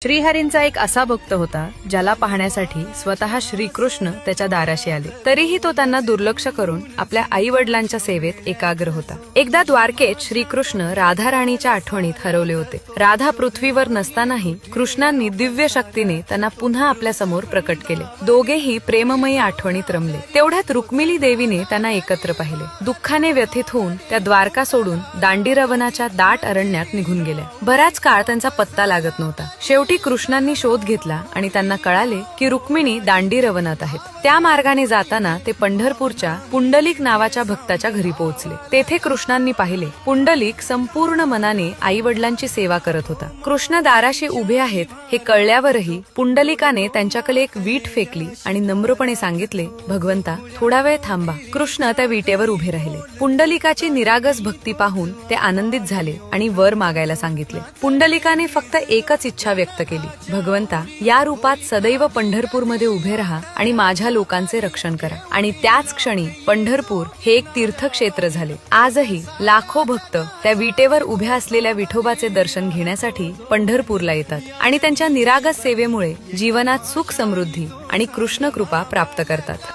श्रीहरींचा एक असा भक्त होता ज्याला पाहण्यासाठी स्वतः श्रीकृष्ण त्याच्या दाराशी आले, तरीही तो त्यांना दुर्लक्ष करून आपल्या आई वडिलांच्या सेवेत एकाग्र होता। एकदा द्वारकेत श्रीकृष्ण राधा राणीच्या आठवणीत हरवले होते। राधा पृथ्वीवर नसतानाही कृष्णांनी दिव्य शक्तीने त्यांना पुन्हा आपल्या समोर प्रकट केले। दोघेही प्रेममयी आठवणीत रमले। तेवढ्यात रुक्मिणी देवीने त्यांना एकत्र पाहिले। दुःखाने व्यथित होऊन त्या द्वारका सोडून दांडीरवनाच्या दाट अरण्यात निघून गेल्या। बराच काळ त्यांचा पत्ता लागत नव्हता। शेवटी कृष्णांनी शोध घेतला आणि त्यांना कळाले की रुक्मिणी दांडीरवनात आहेत। त्या मार्गाने जाताना ते पंढरपूरच्या पुंडलिक नावाच्या भक्ताच्या घरी पोहोचले। तेथे कृष्णांनी पाहिले पुंडलिक संपूर्ण मनाने आई वडिलांची सेवा करत होता। कृष्ण दाराशी उभे आहेत हे कळल्यावरही पुंडलिकाने त्यांच्याकडे एक वीट फेकली आणि नम्रपणे सांगितले, भगवंता थोडा वेळ थांबा। कृष्ण त्या विटेवर उभे राहिले। पुंडलिकाची निरागस भक्ती पाहून ते आनंदित झाले आणि वर मागायला सांगितले। पुंडलिकाने फक्त एकच इच्छा व्यक्त केली, भगवंता या रूपात सदैव पंढरपूरमध्ये उभे राहा आणि माझ्या लोकांचे रक्षण करा। आणि त्याच क्षणी पंढरपूर हे एक तीर्थक्षेत्र झाले। आजही लाखो भक्त त्या विटेवर उभ्या असलेल्या विठोबाचे दर्शन घेण्यासाठी पंढरपूरला येतात आणि त्यांच्या निरागस सेवेमुळे जीवनात सुख समृद्धी आणि कृष्ण कृपा प्राप्त करतात।